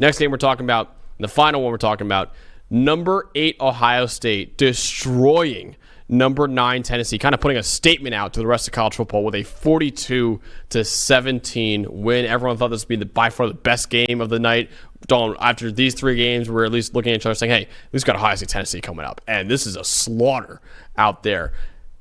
Next game we're talking about, the final one we're talking about, number 8 Ohio State destroying number 9 Tennessee, kind of putting a statement out to the rest of college football with a 42-17 win. Everyone thought this would be by far the best game of the night. After these 3 games, we're at least looking at each other saying, hey, we've got Ohio State Tennessee coming up, and this is a slaughter out there.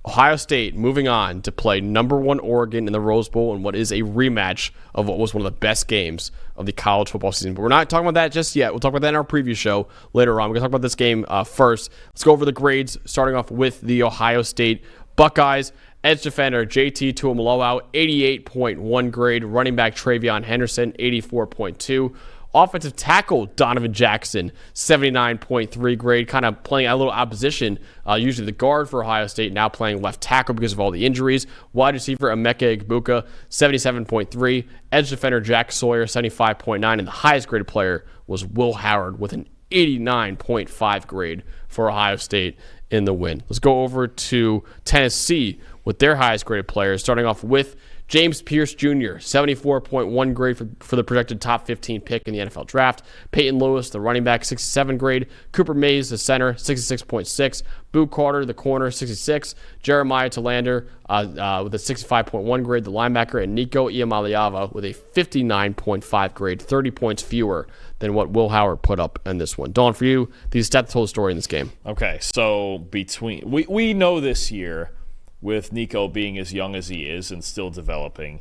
Ohio State moving on to play number 1 Oregon in the Rose Bowl in what is a rematch of what was one of the best games of the college football season. But we're not talking about that just yet. We'll talk about that in our preview show later on. We're going to talk about this game first. Let's go over the grades, starting off with the Ohio State Buckeyes. Edge defender JT Tuimoloau, 88.1 grade. Running back Travion Henderson, 84.2. Offensive tackle Donovan Jackson, 79.3 grade, kind of playing a little opposition, usually the guard for Ohio State, now playing left tackle because of all the injuries. Wide receiver Emeka Egbuka, 77.3. Edge defender Jack Sawyer, 75.9. And the highest graded player was Will Howard with an 89.5 grade for Ohio State in the win. Let's go over to Tennessee with their highest graded players, starting off with James Pierce Jr., 74.1 grade for the projected top 15 pick in the NFL draft. Peyton Lewis, the running back, 67 grade. Cooper Mays, the center, 66.6. Boo Carter, the corner, 66. Jeremiah Talander with a 65.1 grade, the linebacker. And Nico Iamaleava with a 59.5 grade, 30 points fewer than what Will Howard put up in this one. Dawn, for you, the stats told story in this game. Okay, so we know this year, with Nico being as young as he is and still developing,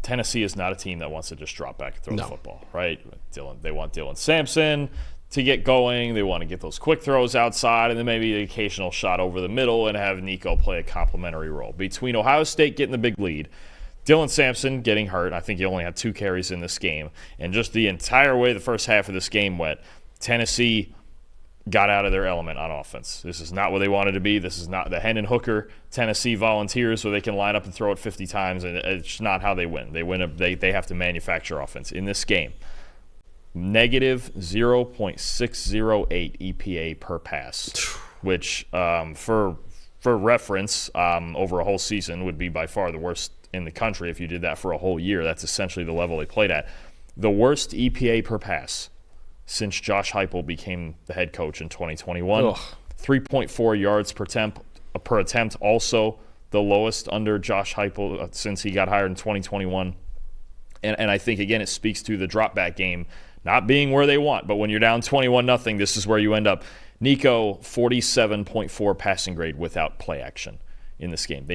Tennessee is not a team that wants to just drop back and throw the football, right? They want Dylan Sampson to get going. They want to get those quick throws outside and then maybe the occasional shot over the middle and have Nico play a complementary role. Between Ohio State getting the big lead, Dylan Sampson getting hurt, I think he only had 2 carries in this game, and just the entire way the first half of this game went, Tennessee got out of their element on offense. This is not what they wanted to be. This is not the Hendon Hooker Tennessee Volunteers where they can line up and throw it 50 times, and it's not how they win. They have to manufacture offense. In this game, negative 0.608 EPA per pass, which for reference, over a whole season would be by far the worst in the country. If you did that for a whole year, that's essentially the level they played at. The worst EPA per pass since Josh Heupel became the head coach in 2021. 3.4 yards per attempt, also the lowest under Josh Heupel since he got hired in 2021. And I think, again, it speaks to the drop-back game not being where they want. But when you're down 21-0, this is where you end up. Nico, 47.4 passing grade without play action in this game.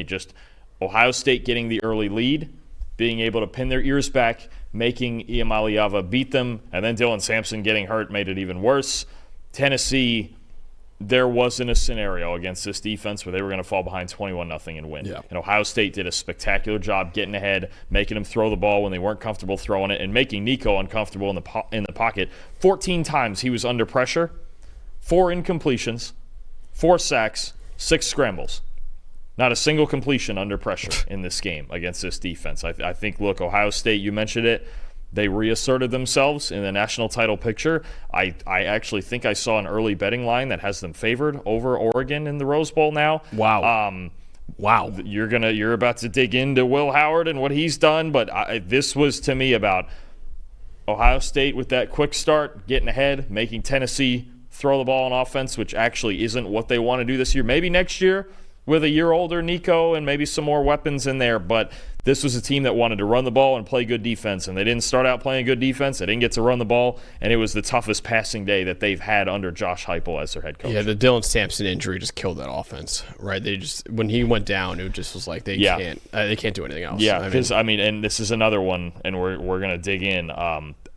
Ohio State getting the early lead, being able to pin their ears back, making Iamaleava beat them, and then Dylan Sampson getting hurt made it even worse. Tennessee, there wasn't a scenario against this defense where they were going to fall behind 21-0 and win. Yeah. And Ohio State did a spectacular job getting ahead, making them throw the ball when they weren't comfortable throwing it, and making Nico uncomfortable in the pocket. 14 times he was under pressure, 4 incompletions, 4 sacks, 6 scrambles. Not a single completion under pressure in this game against this defense. I think, look, Ohio State, you mentioned it, they reasserted themselves in the national title picture. I actually think I saw an early betting line that has them favored over Oregon in the Rose Bowl now. Wow. Wow. You're about to dig into Will Howard and what he's done, but this was to me about Ohio State with that quick start, getting ahead, making Tennessee throw the ball on offense, which actually isn't what they want to do this year. Maybe next year, with a year older Nico and maybe some more weapons in there, but this was a team that wanted to run the ball and play good defense, and they didn't start out playing good defense. They didn't get to run the ball, and it was the toughest passing day that they've had under Josh Heupel as their head coach. Yeah, the Dylan Sampson injury just killed that offense, right? When he went down, it just was like they can't do anything else. Yeah, because and this is another one, and we're going to dig in.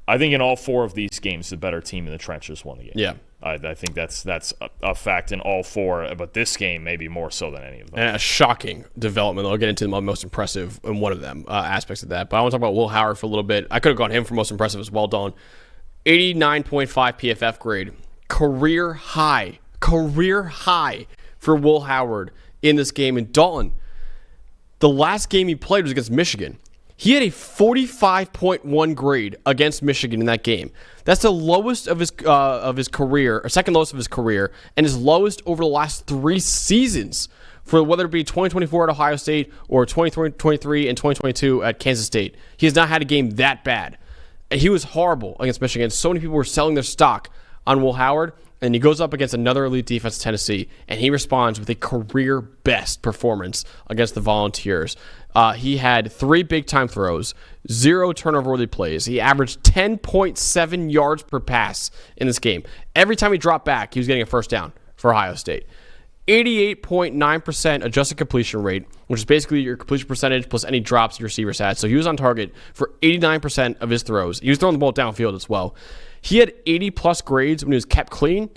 I think in all 4 of these games, the better team in the trenches won the game. Yeah. I think that's a fact in all 4, but this game maybe more so than any of them. And a shocking development. I'll get into the most impressive in one of them aspects of that. But I want to talk about Will Howard for a little bit. I could have gone him for most impressive as well, Dalton. 89.5 PFF grade. Career high for Will Howard in this game. And Dalton, the last game he played was against Michigan. He had a 45.1 grade against Michigan in that game. That's the lowest of his career, or second lowest of his career, and his lowest over the last 3 seasons, for whether it be 2024 at Ohio State or 2023 and 2022 at Kansas State. He has not had a game that bad. He was horrible against Michigan. So many people were selling their stock on Will Howard, and he goes up against another elite defense, Tennessee, and he responds with a career best performance against the Volunteers. He had 3 big-time throws, 0 turnover-worthy plays. He averaged 10.7 yards per pass in this game. Every time he dropped back, he was getting a first down for Ohio State. 88.9% adjusted completion rate, which is basically your completion percentage plus any drops your receivers had. So he was on target for 89% of his throws. He was throwing the ball downfield as well. He had 80-plus grades when he was kept clean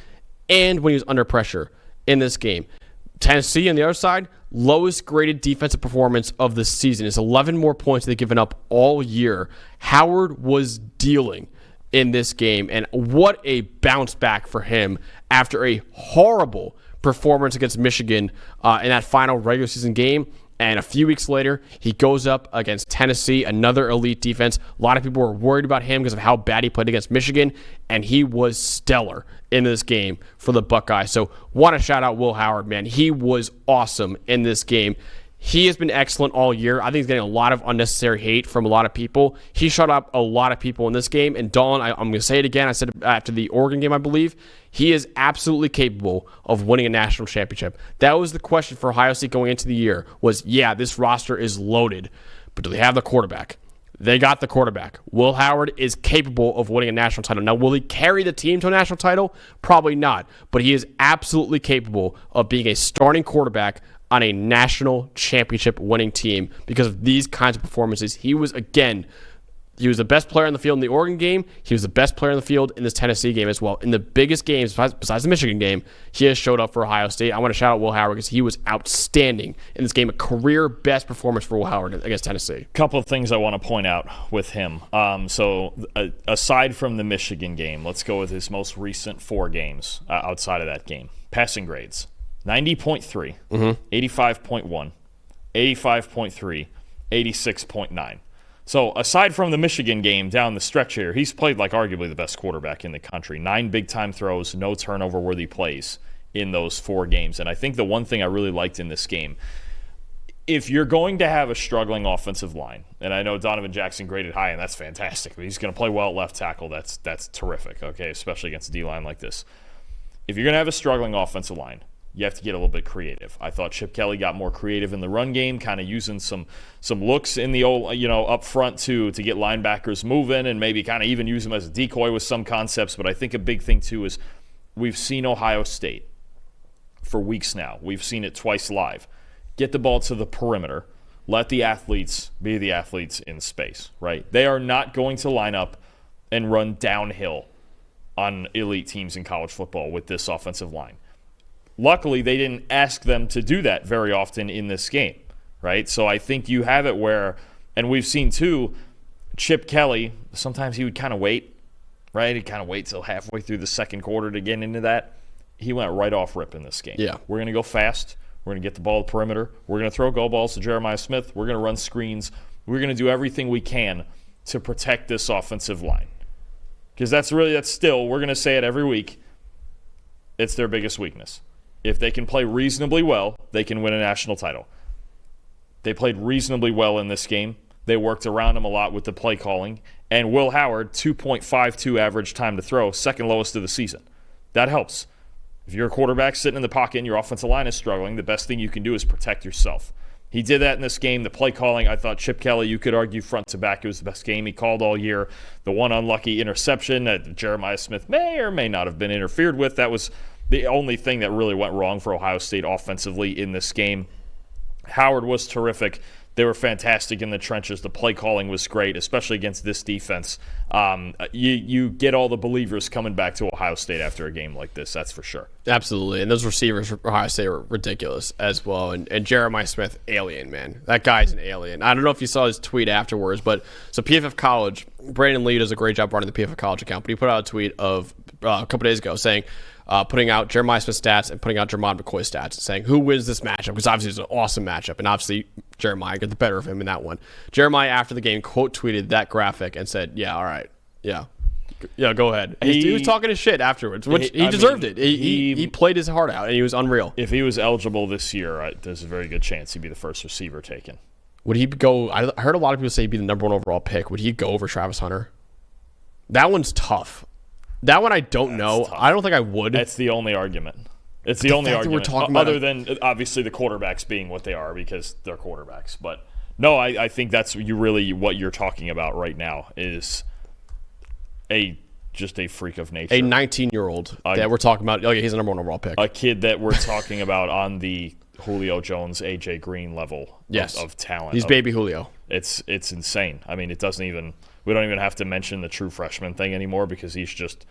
and when he was under pressure in this game. Tennessee, on the other side, lowest graded defensive performance of the season. It's 11 more points they've given up all year. Howard was dealing in this game, and what a bounce back for him after a horrible performance against Michigan in that final regular season game. And a few weeks later, he goes up against Tennessee, another elite defense. A lot of people were worried about him because of how bad he played against Michigan, and he was stellar in this game for the Buckeyes. So want to shout out Will Howard, man. He was awesome in this game. He has been excellent all year. I think he's getting a lot of unnecessary hate from a lot of people. He shut up a lot of people in this game. And Dalton, I'm going to say it again. I said it after the Oregon game, I believe. He is absolutely capable of winning a national championship. That was the question for Ohio State going into the year was, yeah, this roster is loaded, but do they have the quarterback? They got the quarterback. Will Howard is capable of winning a national title. Now, will he carry the team to a national title? Probably not. But he is absolutely capable of being a starting quarterback on a national championship winning team because of these kinds of performances. He was the best player on the field in the Oregon game. He was the best player on the field in this Tennessee game as well. In the biggest games, besides the Michigan game, he has showed up for Ohio State. I want to shout out Will Howard because he was outstanding in this game. A career best performance for Will Howard against Tennessee. Couple of things I want to point out with him. Aside from the Michigan game, let's go with his most recent 4 games outside of that game. Passing grades. 90.3, 85.1, 85.3, 86.9. So aside from the Michigan game down the stretch here, he's played like arguably the best quarterback in the country. 9 big-time throws, no turnover-worthy plays in those 4 games. And I think the one thing I really liked in this game, if you're going to have a struggling offensive line, and I know Donovan Jackson graded high, and that's fantastic, but he's going to play well at left tackle. That's terrific, okay, especially against a D-line like this. If you're going to have a struggling offensive line, you have to get a little bit creative. I thought Chip Kelly got more creative in the run game, kind of using some looks in the old, up front to get linebackers moving and maybe kind of even use them as a decoy with some concepts. But I think a big thing, too, is we've seen Ohio State for weeks now. We've seen it twice live. Get the ball to the perimeter. Let the athletes be the athletes in space, right? They are not going to line up and run downhill on elite teams in college football with this offensive line. Luckily, they didn't ask them to do that very often in this game, right? So I think you have it where, and we've seen too, Chip Kelly, sometimes he would kind of wait, right? He'd kind of wait till halfway through the second quarter to get into that. He went right off rip in this game. Yeah. We're going to go fast. We're going to get the ball to the perimeter. We're going to throw go balls to Jeremiah Smith. We're going to run screens. We're going to do everything we can to protect this offensive line. Because that's still, we're going to say it every week, it's their biggest weakness. If they can play reasonably well, they can win a national title. They played reasonably well in this game. They worked around him a lot with the play calling. And Will Howard, 2.52 average time to throw, second lowest of the season. That helps. If you're a quarterback sitting in the pocket and your offensive line is struggling, the best thing you can do is protect yourself. He did that in this game. The play calling, I thought Chip Kelly, you could argue front to back, it was the best game he called all year. The one unlucky interception that Jeremiah Smith may or may not have been interfered with, that was the only thing that really went wrong for Ohio State offensively in this game. Howard was terrific. They were fantastic in the trenches. The play calling was great, especially against this defense. You get all the believers coming back to Ohio State after a game like this, that's for sure. Absolutely. And those receivers for Ohio State were ridiculous as well. And Jeremiah Smith, alien, man. That guy's an alien. I don't know if you saw his tweet afterwards, but so PFF College, Brandon Lee does a great job running the PFF College account, but he put out a tweet of a couple days ago saying, putting out Jeremiah Smith stats and putting out Jermon McCoy stats, saying who wins this matchup, because obviously it's an awesome matchup, and obviously Jeremiah got the better of him in that one. Jeremiah, after the game, quote tweeted that graphic and said, yeah, all right, yeah, go ahead. He was talking his shit afterwards, which he deserved it. He played his heart out, and he was unreal. If he was eligible this year, there's a very good chance he'd be the first receiver taken. Would he go? I heard a lot of people say he'd be the number 1 overall pick. Would he go over Travis Hunter? That one's tough. That one I don't know. Tough. I don't think I would. That's the only argument. It's the only argument. We're talking about other than obviously the quarterbacks being what they are because they're quarterbacks. But no, I think that's what you're talking about right now is just a freak of nature. A 19-year-old that we're talking about. Oh, yeah, he's a number 1 overall pick. A kid that we're talking about on the Julio Jones, AJ Green level of talent. He's baby Julio. It's insane. I mean, we don't even have to mention the true freshman thing anymore because he's just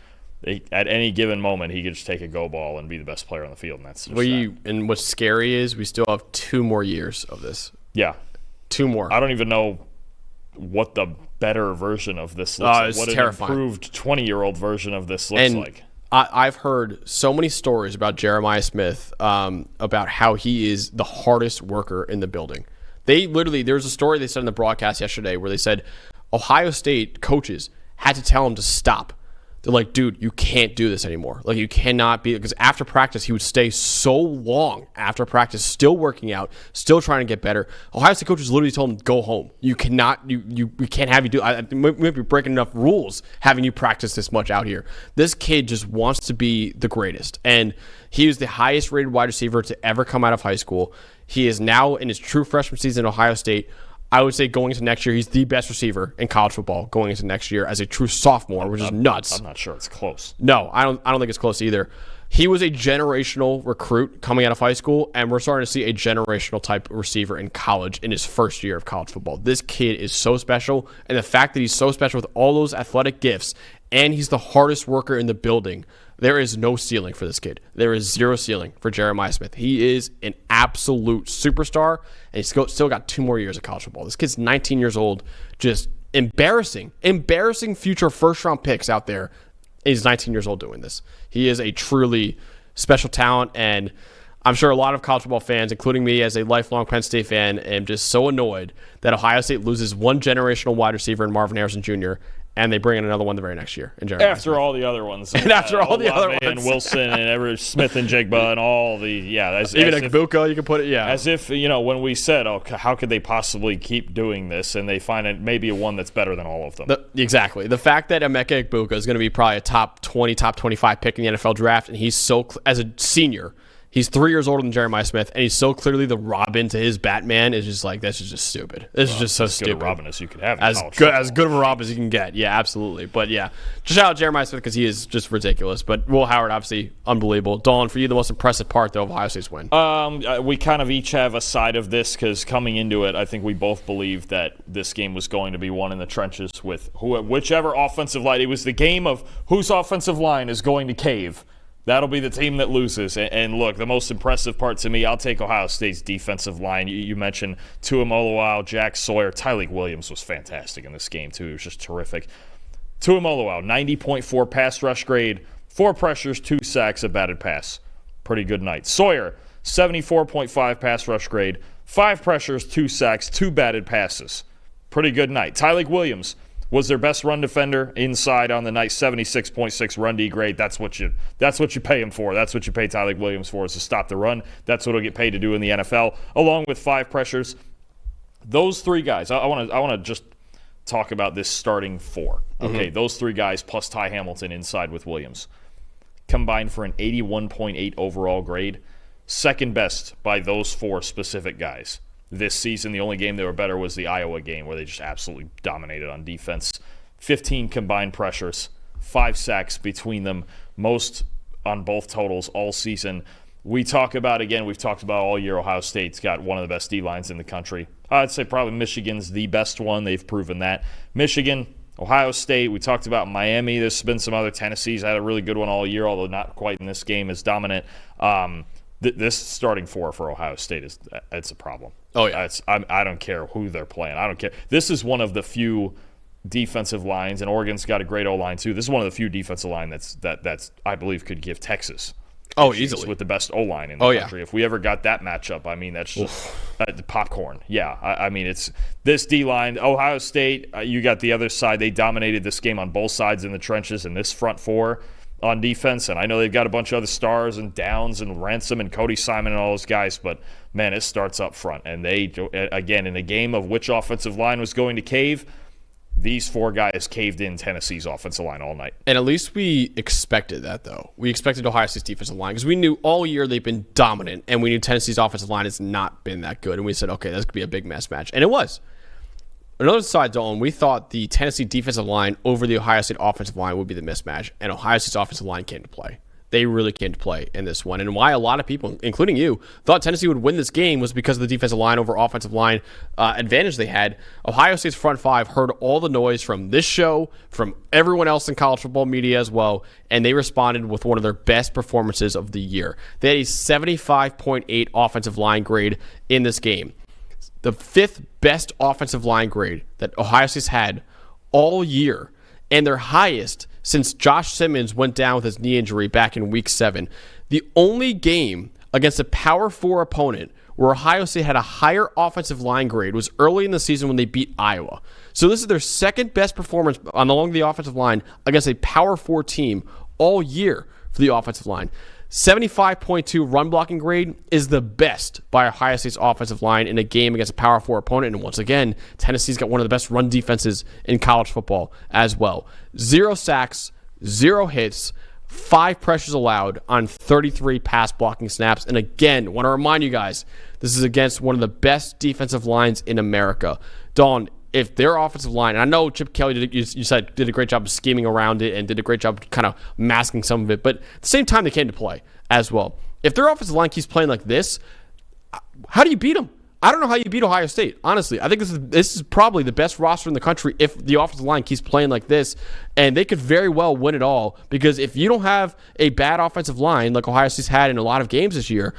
at any given moment he could just take a go ball and be the best player on the field, and that's just and what's scary is we still have 2 more years of this. Yeah. 2 more. I don't even know what the better version of this looks like. What terrifying. An improved 20-year-old version of this looks like. I've heard so many stories about Jeremiah Smith, about how he is the hardest worker in the building. There's a story they said in the broadcast yesterday where they said Ohio State coaches had to tell him to stop. They're like, dude, you can't do this anymore. Like, you cannot be, because after practice, he would stay so long after practice, still working out, still trying to get better. Ohio State coaches literally told him, go home. You cannot, we can't have you do, we might be breaking enough rules having you practice this much out here. This kid just wants to be the greatest. And he is the highest rated wide receiver to ever come out of high school. He is now in his true freshman season at Ohio State. I would say going into next year, he's the best receiver in college football going into next year as a true sophomore, which is nuts. I'm not sure it's close. No, I don't think it's close either. He was a generational recruit coming out of high school, and we're starting to see a generational type receiver in college in his first year of college football. This kid is so special, and the fact that he's so special with all those athletic gifts, and he's the hardest worker in the building, there is no ceiling for this kid. There is zero ceiling for Jeremiah Smith. He is an absolute superstar, and he's still got 2 more years of college football. This kid's 19 years old, just embarrassing future first-round picks out there. He's 19 years old doing this. He is a truly special talent, and I'm sure a lot of college football fans, including me as a lifelong Penn State fan, am just so annoyed that Ohio State loses one generational wide receiver in Marvin Harrison Jr., and they bring in another one the very next year. After all the other ones. And after all the other ones. And Wilson and Smith and Jigba and all the, even Igbuka, you can put it, As if, when we said, how could they possibly keep doing this, and they find it maybe one that's better than all of them. Exactly. The fact that Emeka Igbuka is going to be probably a top 20, top 25 pick in the NFL draft, and he's as a senior, he's 3 years older than Jeremiah Smith, and he's so clearly the Robin to his Batman. Is just like, this is just stupid. This is just so stupid. As good a Robin as you could have. As good of a Robin as you can get. Yeah, absolutely. But yeah, just shout out Jeremiah Smith because he is just ridiculous. But Will Howard, obviously, unbelievable. Dalton, for you, the most impressive part, though, of Ohio State's win. We kind of each have a side of this because coming into it, I think we both believed that this game was going to be won in the trenches with whichever offensive line. It was the game of whose offensive line is going to cave. That'll be the team that loses. And look, the most impressive part to me, I'll take Ohio State's defensive line. You mentioned Tuimoloau, Jack Sawyer. Tyleik Williams was fantastic in this game, too. He was just terrific. Tuimoloau, 90.4 pass rush grade, 4 pressures, 2 sacks, a batted pass. Pretty good night. Sawyer, 74.5 pass rush grade, 5 pressures, 2 sacks, 2 batted passes. Pretty good night. Tyleik Williams was their best run defender inside on the night, 76.6 run D grade. That's what you pay him for. That's what you pay Tyleik Williams for, is to stop the run. That's what he'll get paid to do in the NFL, along with 5 pressures. Those 3 guys, I want to just talk about this starting 4. Okay, those 3 guys plus Ty Hamilton inside with Williams combined for an 81.8 overall grade, second best by those 4 specific guys. This season, the only game they were better was the Iowa game where they just absolutely dominated on defense. 15 combined pressures, 5 sacks between them, most on both totals all season. We've talked about all year, Ohio State's got one of the best D-lines in the country. I'd say probably Michigan's the best one. They've proven that. Michigan, Ohio State, we talked about Miami. There's been some other. Tennessee's had a really good one all year, although not quite in this game as dominant. This starting 4 for Ohio State it's a problem. Oh yeah, I don't care who they're playing. I don't care. This is one of the few defensive lines, and Oregon's got a great O-line too. This is one of the few defensive line that's I believe could give Texas easily with the best O-line in the country. If we ever got that matchup, I mean that's just popcorn. Yeah, I mean it's this D-line. Ohio State, you got the other side. They dominated this game on both sides in the trenches, and this front 4 on defense, and I know they've got a bunch of other stars and Downs and Ransom and Cody Simon and all those guys, but man, it starts up front. And they, again, in a game of which offensive line was going to cave, these four guys caved in Tennessee's offensive line all night. And at least we expected that, though. We expected Ohio State's defensive line because we knew all year they've been dominant, and we knew Tennessee's offensive line has not been that good. And we said, okay, this could be a big mismatch. And it was. Another side, Dalton, we thought the Tennessee defensive line over the Ohio State offensive line would be the mismatch, and Ohio State's offensive line came to play. They really came to play in this one. And why a lot of people, including you, thought Tennessee would win this game was because of the defensive line over offensive line advantage they had. Ohio State's front five heard all the noise from this show, from everyone else in college football media as well, and they responded with one of their best performances of the year. They had a 75.8 offensive line grade in this game. The fifth best offensive line grade that Ohio State's had all year, and their highest since Josh Simmons went down with his knee injury back in Week 7. The only game against a Power 4 opponent where Ohio State had a higher offensive line grade was early in the season when they beat Iowa. So this is their second best performance along the offensive line against a Power 4 team all year for the offensive line. 75.2 run blocking grade is the best by Ohio State's offensive line in a game against a Power 4 opponent. And once again, Tennessee's got one of the best run defenses in college football as well. 0 sacks, 0 hits, 5 pressures allowed on 33 pass blocking snaps. And again, want to remind you guys, this is against one of the best defensive lines in America. Dawn, if their offensive line, and I know Chip Kelly, you said, did a great job of scheming around it and did a great job kind of masking some of it, but at the same time, they came to play as well. If their offensive line keeps playing like this, how do you beat them? I don't know how you beat Ohio State, honestly. I think this is probably the best roster in the country if the offensive line keeps playing like this, and they could very well win it all, because if you don't have a bad offensive line like Ohio State's had in a lot of games this year,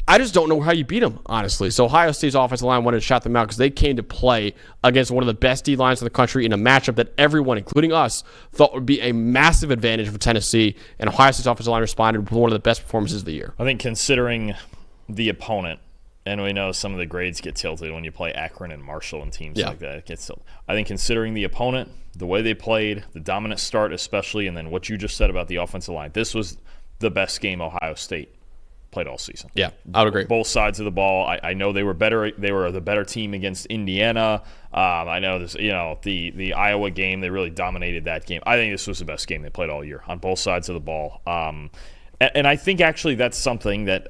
I just don't know how you beat them, honestly. So Ohio State's offensive line wanted to shout them out because they came to play against one of the best D-lines in the country in a matchup that everyone, including us, thought would be a massive advantage for Tennessee. And Ohio State's offensive line responded with one of the best performances of the year. I think considering the opponent, and we know some of the grades get tilted when you play Akron and Marshall and teams like that. It gets tilted. I think considering the opponent, the way they played, the dominant start especially, and then what you just said about the offensive line, this was the best game Ohio State played all season. Yeah, I would agree. Both sides of the ball. I know they were better. They were the better team against Indiana. I know this. The Iowa game. They really dominated that game. I think this was the best game they played all year on both sides of the ball. And I think actually that's something that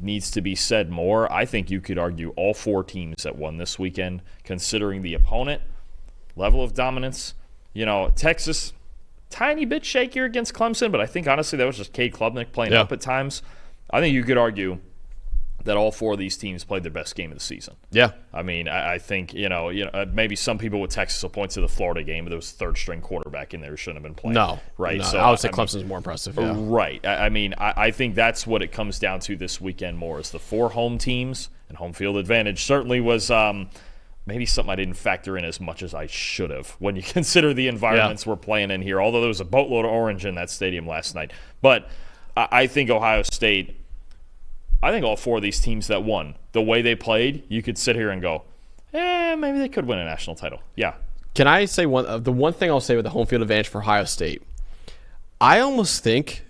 needs to be said more. I think you could argue all four teams that won this weekend, considering the opponent, level of dominance. Texas, tiny bit shakier against Clemson, but I think honestly that was just Cade Klubnik playing up at times. I think you could argue that all four of these teams played their best game of the season. Yeah. I mean, I think, maybe some people with Texas will point to the Florida game, but there was a third-string quarterback in there who shouldn't have been playing. No. Right? No, So I would say Clemson's more impressive. Yeah. Right. I think that's what it comes down to this weekend more is the four home teams, and home field advantage certainly was maybe something I didn't factor in as much as I should have when you consider the environments we're playing in here, although there was a boatload of orange in that stadium last night. But I think Ohio State – I think all four of these teams that won, the way they played, you could sit here and go, maybe they could win a national title. Yeah. Can I say the one thing I'll say with the home field advantage for Ohio State? I almost think,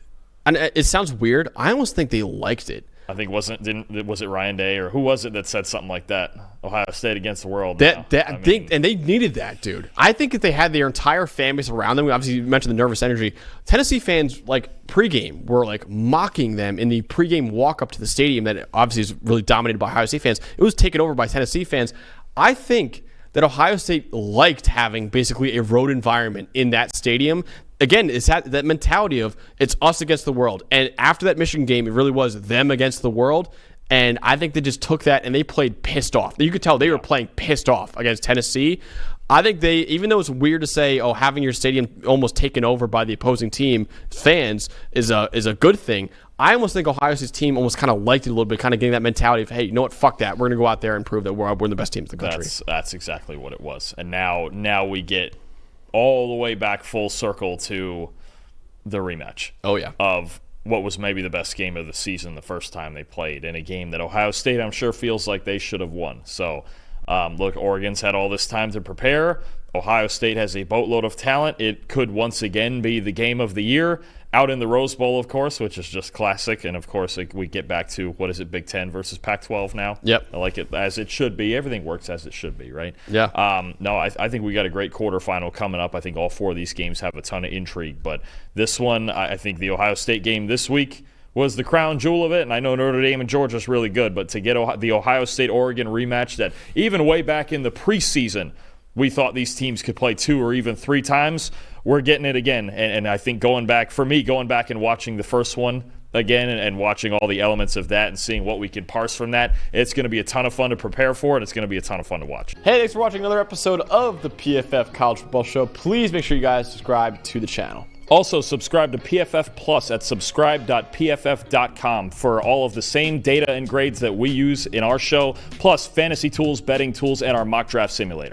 and it sounds weird, I almost think they liked it. I think was it Ryan Day or who was it that said something like that? Ohio State against the world. And they needed that, dude. I think if they had their entire fan base around them, obviously you mentioned the nervous energy. Tennessee fans pregame were mocking them in the pregame walk up to the stadium that obviously is really dominated by Ohio State fans. It was taken over by Tennessee fans. I think that Ohio State liked having basically a road environment in that stadium. Again, it's that mentality of it's us against the world. And after that Michigan game, it really was them against the world. And I think they just took that and they played pissed off. You could tell they were playing pissed off against Tennessee. I think they, even though it's weird to say, having your stadium almost taken over by the opposing team fans is a good thing. I almost think Ohio State's team almost kind of liked it a little bit, kind of getting that mentality of, hey, you know what, fuck that. We're going to go out there and prove that we're the best teams in the country. That's exactly what it was. And now we get all the way back full circle to the rematch. Oh, yeah. Of what was maybe the best game of the season the first time they played in a game that Ohio State, I'm sure, feels like they should have won. So, look, Oregon's had all this time to prepare. Ohio State has a boatload of talent. It could once again be the game of the year. Out in the Rose Bowl, of course, which is just classic. And, of course, we get back to, what is it, Big Ten versus Pac-12 now? Yep. I like it as it should be. Everything works as it should be, right? Yeah. No, I think we got a great quarterfinal coming up. I think all 4 of these games have a ton of intrigue. But this one, I think the Ohio State game this week was the crown jewel of it. And I know Notre Dame and Georgia's really good. But to get the Ohio State-Oregon rematch that even way back in the preseason, we thought these teams could play 2 or even 3 times. We're getting it again. And I think going back and watching the first one again and watching all the elements of that and seeing what we can parse from that, it's going to be a ton of fun to prepare for, and it's going to be a ton of fun to watch. Hey, thanks for watching another episode of the PFF College Football Show. Please make sure you guys subscribe to the channel. Also, subscribe to PFF Plus at subscribe.pff.com for all of the same data and grades that we use in our show, plus fantasy tools, betting tools, and our mock draft simulator.